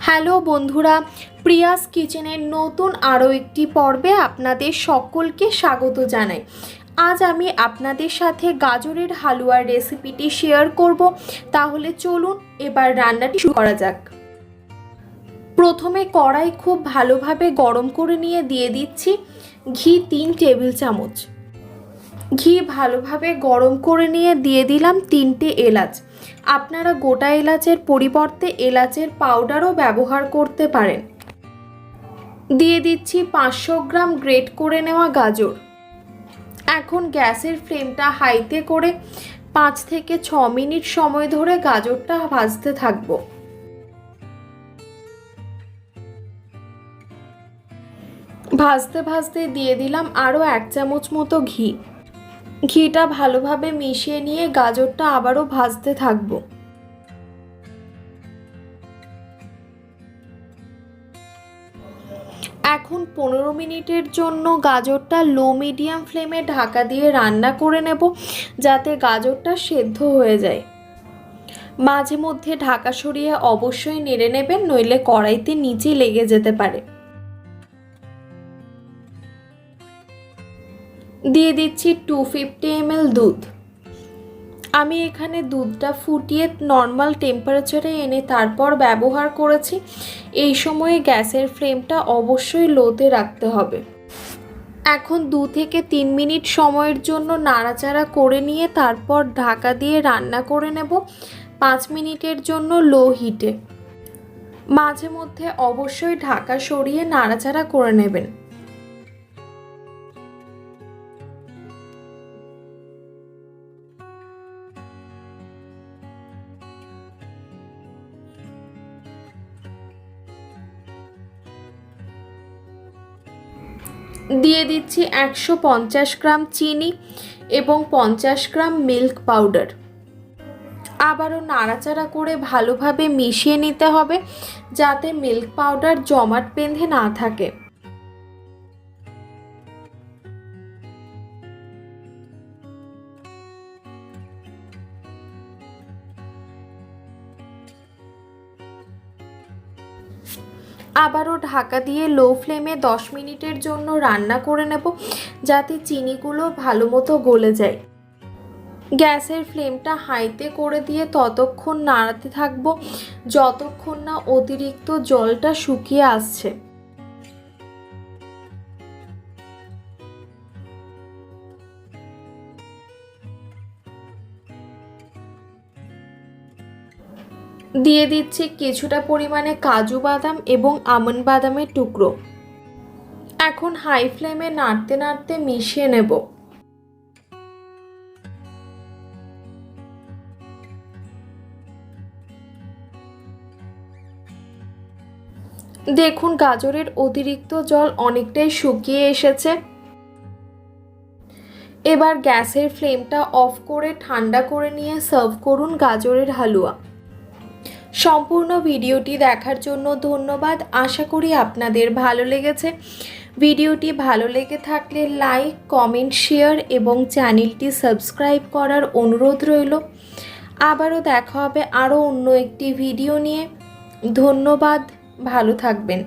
Hello বন্ধুরা, Prius কিচেনের নতুন আরও একটি পর্বে আপনাদের সকলকে স্বাগত জানাই। আজ আমি আপনাদের সাথে গাজরের হালুয়ার রেসিপিটি শেয়ার করব। তাহলে চলুন এবার রান্নাটি শুরু করা যাক। প্রথমে কড়াই খুব ভালোভাবে গরম করে নিয়ে দিয়ে দিচ্ছি ঘি 3 টেবিল চামচ। ঘি ভালোভাবে গরম করে নিয়ে দিয়ে দিলাম 3টে এলাচ। আপনারা গোটা এলাচের পরিবর্তে এলাচের পাউডারও ব্যবহার করতে পারেন। দিয়ে দিচ্ছি 500 গ্রাম গ্রেট করে নেওয়া গাজর। এখন গ্যাসের ফ্লেমটা হাইতে করে 5 থেকে 6 মিনিট সময় ধরে গাজরটা ভাজতে থাকবো। ভাজতে ভাজতে দিয়ে দিলাম আরও 1 চামচ মতো ঘি। ঘিটা ভালোভাবে মিশিয়ে নিয়ে গাজরটা আবারও ভাজতে থাকবো। এখন 15 মিনিটের জন্য গাজরটা লো মিডিয়াম ফ্লেমে ঢাকা দিয়ে রান্না করে নেব, যাতে গাজরটা সেদ্ধ হয়ে যায়। মাঝে মধ্যে ঢাকা সরিয়ে অবশ্যই নেড়ে নেবেন, নইলে কড়াইতে নিচে লেগে যেতে পারে। দিয়ে দিচ্ছি 250 ml দুধ। আমি এখানে দুধটা ফুটিয়ে নর্মাল টেম্পারেচারে এনে তারপর ব্যবহার করেছি। এই সময়ে গ্যাসের ফ্লেমটা অবশ্যই লোতে রাখতে হবে। এখন 2 থেকে 3 মিনিট সময়ের জন্য নাড়াচাড়া করে নিয়ে তারপর ঢাকা দিয়ে রান্না করে নেব 5 মিনিটের জন্য লো হিটে। মাঝে মধ্যে অবশ্যই ঢাকা সরিয়ে নাড়াচাড়া করে নেবেন। দিয়ে দিচ্ছি 150 গ্রাম চিনি এবং 50 গ্রাম মিল্ক পাউডার। আবারও নাড়াচাড়া করে ভালোভাবে মিশিয়ে নিতে হবে, যাতে মিল্ক পাউডার জমাট বেঁধে না থাকে। আবারও ঢাকা দিয়ে লো ফ্লেমে 10 মিনিটের জন্য রান্না করে নেব, যাতে চিনিগুলো ভালো মতো গলে যায়। গ্যাসের ফ্লেমটা হাইতে করে দিয়ে ততক্ষণ নাড়াতে থাকবো যতক্ষণ না অতিরিক্ত জলটা শুকিয়ে আসছে। দিয়ে দিচ্ছি কিছুটা পরিমাণে কাজু বাদাম এবং আমন্ড বাদামের টুকরো। এখন হাই ফ্লেমে নাড়তে নাড়তে মিশিয়ে নেব। দেখুন গাজরের অতিরিক্ত জল অনেকটাই শুকিয়ে এসেছে। এবার গ্যাসের ফ্লেমটা অফ করে ঠান্ডা করে নিয়ে সার্ভ করুন গাজরের হালুয়া। সম্পূর্ণ ভিডিওটি দেখার জন্য ধন্যবাদ। আশা করি আপনাদের ভালো লেগেছে। ভিডিওটি ভালো লেগে থাকলে লাইক, কমেন্ট, শেয়ার এবং চ্যানেলটি সাবস্ক্রাইব করার অনুরোধ রইল। আবারও দেখা হবে আরও অন্য একটি ভিডিও নিয়ে। ধন্যবাদ, ভালো থাকবেন।